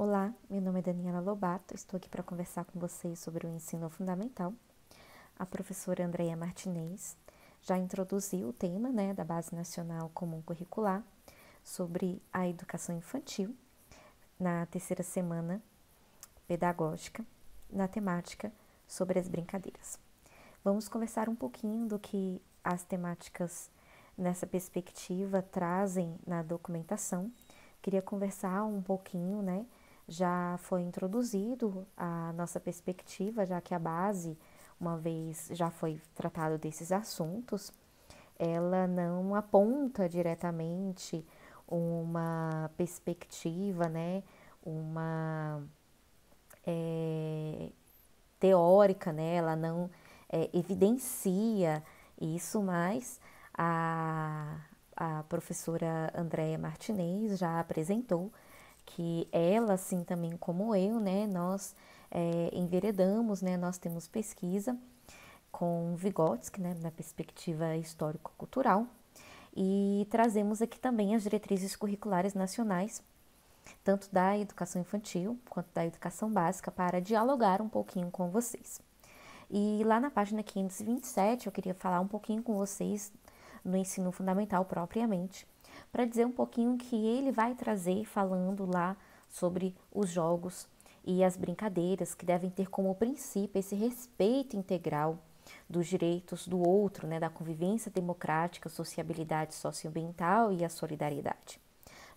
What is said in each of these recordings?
Olá, meu nome é Daniela Lobato, estou aqui para conversar com vocês sobre o ensino fundamental. A professora Andreia Martinez já introduziu o tema, da Base Nacional Comum Curricular sobre a educação infantil na terceira semana pedagógica, na temática sobre as brincadeiras. Vamos conversar um pouquinho do que as temáticas nessa perspectiva trazem na documentação. Queria conversar um pouquinho, já foi introduzido a nossa perspectiva, já que a base, uma vez já foi tratado desses assuntos, ela não aponta diretamente uma perspectiva, uma teórica, ela não evidencia isso, mas a professora Andreia Martinez já apresentou que ela, assim também como eu, nós enveredamos, nós temos pesquisa com Vygotsky, na perspectiva histórico-cultural, e trazemos aqui também as diretrizes curriculares nacionais, tanto da educação infantil quanto da educação básica, para dialogar um pouquinho com vocês. E lá na página 527 eu queria falar um pouquinho com vocês no ensino fundamental propriamente, para dizer um pouquinho que ele vai trazer falando lá sobre os jogos e as brincadeiras que devem ter como princípio esse respeito integral dos direitos do outro, da convivência democrática, sociabilidade socioambiental e a solidariedade.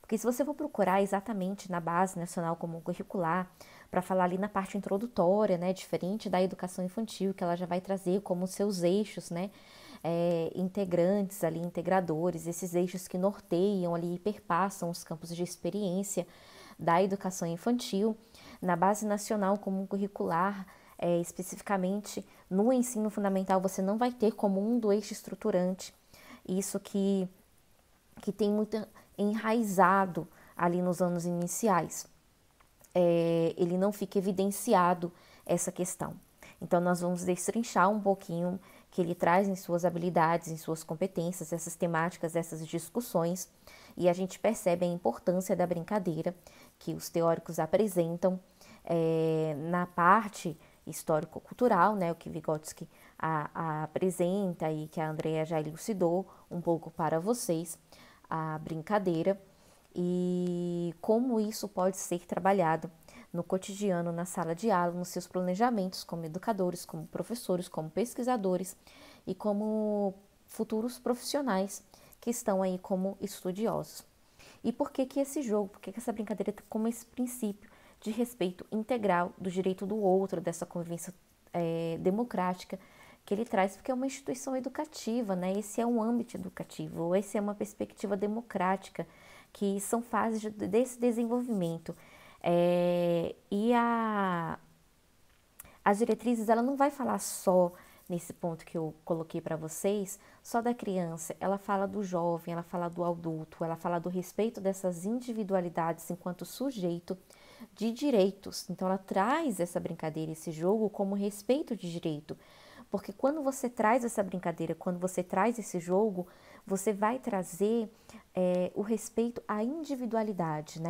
Porque se você for procurar exatamente na Base Nacional Comum Curricular, para falar ali na parte introdutória, diferente da educação infantil, que ela já vai trazer como seus eixos, integrantes ali, integradores, esses eixos que norteiam ali e perpassam os campos de experiência da educação infantil. Na Base Nacional Comum Curricular, especificamente no ensino fundamental, você não vai ter como um do eixo estruturante isso que tem muito enraizado ali nos anos iniciais. Ele não fica evidenciado essa questão. Então, nós vamos destrinchar um pouquinho que ele traz em suas habilidades, em suas competências, essas temáticas, essas discussões, e a gente percebe a importância da brincadeira que os teóricos apresentam na parte histórico-cultural, o que Vygotsky apresenta e que a Andrea já elucidou um pouco para vocês, a brincadeira e como isso pode ser trabalhado no cotidiano, na sala de aula, nos seus planejamentos como educadores, como professores, como pesquisadores e como futuros profissionais que estão aí como estudiosos. E por que esse jogo, por que essa brincadeira tem como esse princípio de respeito integral do direito do outro, dessa convivência democrática que ele traz, porque é uma instituição educativa, esse é um âmbito educativo, esse é uma perspectiva democrática, que são fases desse desenvolvimento. E as diretrizes, ela não vai falar só nesse ponto que eu coloquei para vocês, só da criança, ela fala do jovem, ela fala do adulto, ela fala do respeito dessas individualidades enquanto sujeito de direitos. Então, ela traz essa brincadeira, esse jogo, como respeito de direito. Porque quando você traz essa brincadeira, quando você traz esse jogo, você vai trazer o respeito à individualidade,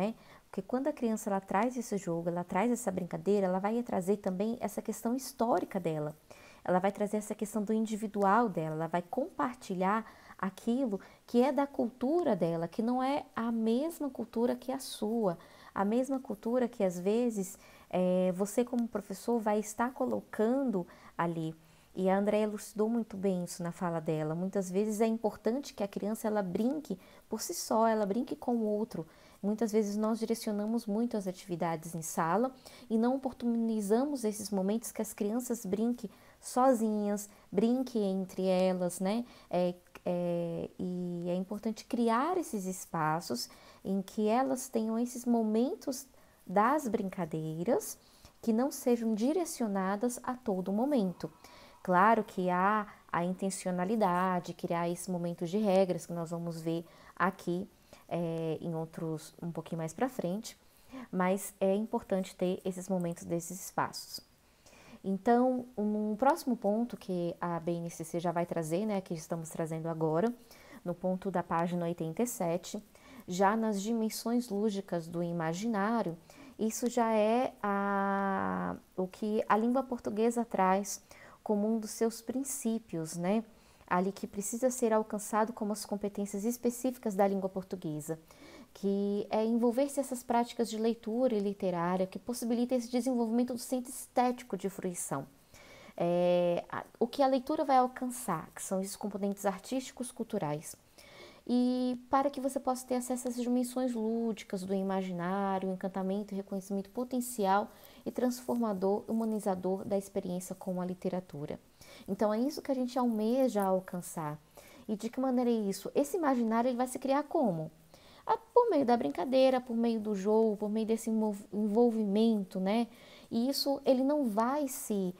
Porque quando a criança ela traz esse jogo, ela traz essa brincadeira, ela vai trazer também essa questão histórica dela. Ela vai trazer essa questão do individual dela, ela vai compartilhar aquilo que é da cultura dela, que não é a mesma cultura que a sua, a mesma cultura que às vezes você como professor vai estar colocando ali. E a Andrea elucidou muito bem isso na fala dela. Muitas vezes é importante que a criança ela brinque por si só, ela brinque com o outro. Muitas vezes nós direcionamos muito as atividades em sala e não oportunizamos esses momentos que as crianças brinquem sozinhas, brinquem entre elas, e é importante criar esses espaços em que elas tenham esses momentos das brincadeiras que não sejam direcionadas a todo momento. Claro que há a intencionalidade, criar esse momento de regras que nós vamos ver aqui em outros um pouquinho mais para frente, mas é importante ter esses momentos desses espaços. Então, um próximo ponto que a BNCC já vai trazer, que estamos trazendo agora, no ponto da página 87, já nas dimensões lúdicas do imaginário, Isso já é o que a língua portuguesa traz como um dos seus princípios, né? Ali que precisa ser alcançado como as competências específicas da língua portuguesa, que é envolver-se essas práticas de leitura e literária que possibilita esse desenvolvimento do senso estético de fruição. O que a leitura vai alcançar, que são esses componentes artísticos culturais. E para que você possa ter acesso a essas dimensões lúdicas do imaginário, encantamento e reconhecimento potencial e transformador, humanizador da experiência com a literatura. Então é isso que a gente almeja alcançar. E de que maneira é isso? Esse imaginário ele vai se criar como? Por meio da brincadeira, por meio do jogo, por meio desse envolvimento, né? E isso ele não vai se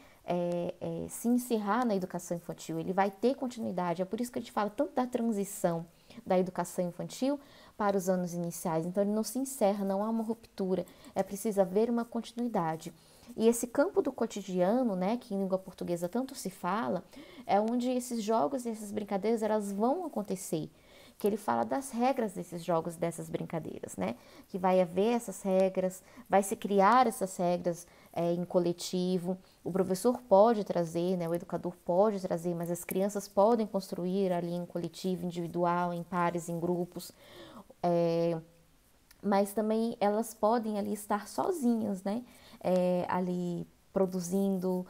encerrar na educação infantil, ele vai ter continuidade. É por isso que a gente fala tanto da transição da educação infantil para os anos iniciais. Então ele não se encerra, não há uma ruptura, é preciso haver uma continuidade. E esse campo do cotidiano, né, que em língua portuguesa tanto se fala, é onde esses jogos e essas brincadeiras elas vão acontecer. Que ele fala das regras desses jogos, dessas brincadeiras, né? Que vai haver essas regras, vai se criar essas regras em coletivo. O professor pode trazer, né? O educador pode trazer, mas as crianças podem construir ali em coletivo, individual, em pares, em grupos. Mas também elas podem ali estar sozinhas, né? Ali produzindo,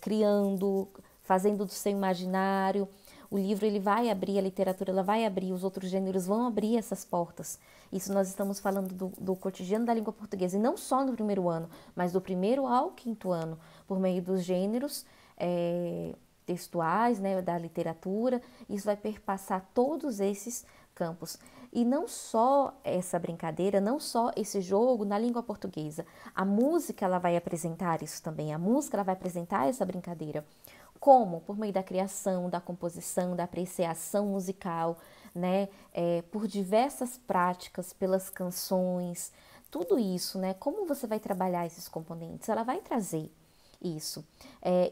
criando, fazendo do seu imaginário. O livro ele vai abrir, a literatura ela vai abrir, os outros gêneros vão abrir essas portas. Isso nós estamos falando do cotidiano da língua portuguesa, e não só no primeiro ano, mas do primeiro ao quinto ano, por meio dos gêneros textuais, né, da literatura. Isso vai perpassar todos esses campos. E não só essa brincadeira, não só esse jogo na língua portuguesa. A música ela vai apresentar isso também. A música ela vai apresentar essa brincadeira. Como? Por meio da criação, da composição, da apreciação musical, né? Por diversas práticas, pelas canções, tudo isso, né? Como você vai trabalhar esses componentes? Ela vai trazer isso.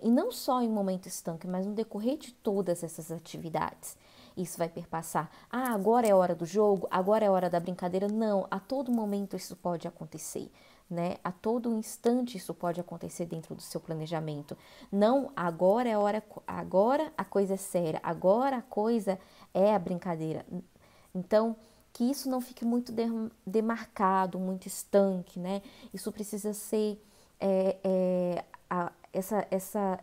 E não só em momento estanque, mas no decorrer de todas essas atividades. Isso vai perpassar. Agora é hora do jogo, agora é hora da brincadeira. Não, a todo momento isso pode acontecer. Né? A todo instante isso pode acontecer dentro do seu planejamento. Não, agora é hora, agora a coisa é séria, agora a coisa é a brincadeira. Então, que isso não fique muito demarcado, muito estanque, né? Isso precisa ser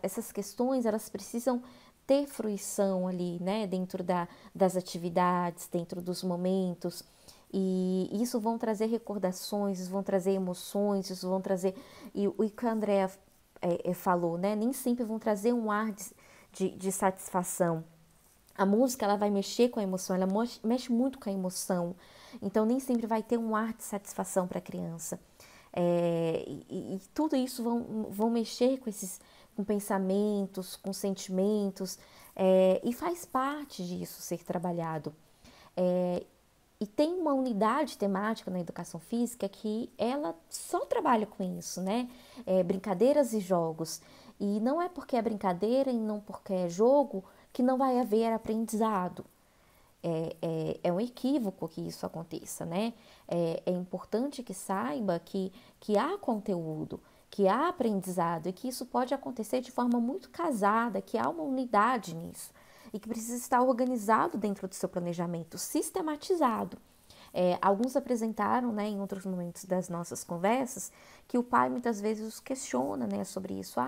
essas questões, elas precisam ter fruição ali, né? Dentro das atividades, dentro dos momentos. E isso vão trazer recordações, isso vão trazer emoções, isso vão trazer... E o que a Andrea falou, né? Nem sempre vão trazer um ar de satisfação. A música, ela vai mexer com a emoção, ela mexe muito com a emoção. Então, nem sempre vai ter um ar de satisfação para a criança. E tudo isso vão mexer com pensamentos, com sentimentos. E faz parte disso ser trabalhado. E tem uma unidade temática na educação física que ela só trabalha com isso, né? Brincadeiras e jogos. E não é porque é brincadeira e não porque é jogo que não vai haver aprendizado. É um equívoco que isso aconteça, né? É importante que saiba que há conteúdo, que há aprendizado e que isso pode acontecer de forma muito casada, que há uma unidade nisso e que precisa estar organizado dentro do seu planejamento, sistematizado. Alguns apresentaram, né, em outros momentos das nossas conversas, que o pai muitas vezes os questiona, né, sobre isso.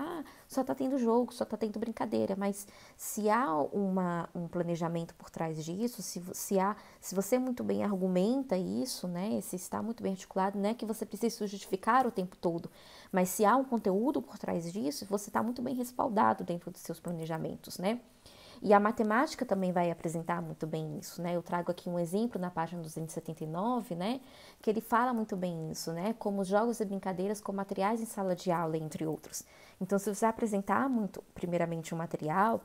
Só está tendo jogo, só está tendo brincadeira, mas se há um planejamento por trás disso, se você muito bem argumenta isso, né, se está muito bem articulado, não é que você precisa justificar o tempo todo, mas se há um conteúdo por trás disso, você está muito bem respaldado dentro dos seus planejamentos, né? E a matemática também vai apresentar muito bem isso, né? Eu trago aqui um exemplo na página 279, né? Que ele fala muito bem isso, né? Como os jogos e brincadeiras com materiais em sala de aula, entre outros. Então, se você apresentar primeiramente um material,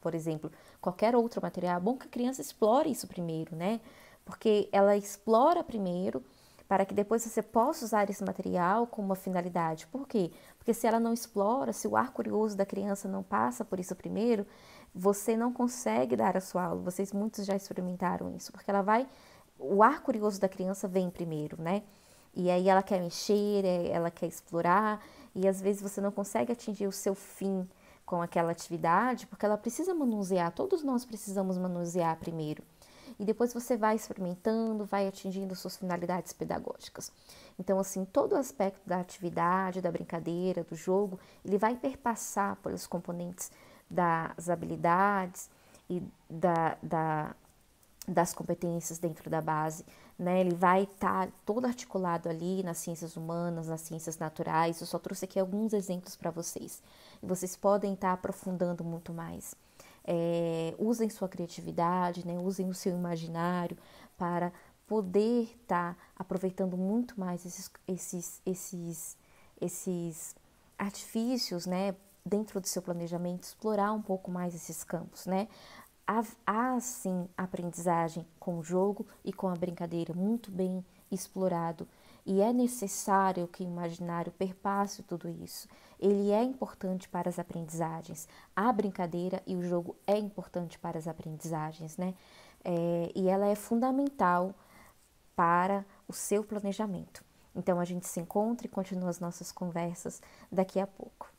por exemplo, qualquer outro material, é bom que a criança explore isso primeiro, né? Porque ela explora primeiro para que depois você possa usar esse material com uma finalidade. Por quê? Porque se ela não explora, se o ar curioso da criança não passa por isso primeiro, você não consegue dar a sua aula. Muitos já experimentaram isso, porque o ar curioso da criança vem primeiro, né? E aí ela quer mexer, ela quer explorar, e às vezes você não consegue atingir o seu fim com aquela atividade, porque ela precisa manusear, todos nós precisamos manusear primeiro. E depois você vai experimentando, vai atingindo suas finalidades pedagógicas. Então, assim, todo o aspecto da atividade, da brincadeira, do jogo, ele vai perpassar pelos componentes das habilidades e das competências dentro da base, né? Ele vai estar todo articulado ali nas ciências humanas, nas ciências naturais. Eu só trouxe aqui alguns exemplos para vocês. E vocês podem estar aprofundando muito mais. Usem sua criatividade, né? Usem o seu imaginário para poder estar aproveitando muito mais esses artifícios, né? Dentro do seu planejamento, explorar um pouco mais esses campos, né? Há sim aprendizagem com o jogo e com a brincadeira muito bem explorado, e é necessário que o imaginário perpasse tudo isso. Ele é importante para as aprendizagens. A brincadeira e o jogo é importante para as aprendizagens, né? E ela é fundamental para o seu planejamento. Então a gente se encontra e continua as nossas conversas daqui a pouco.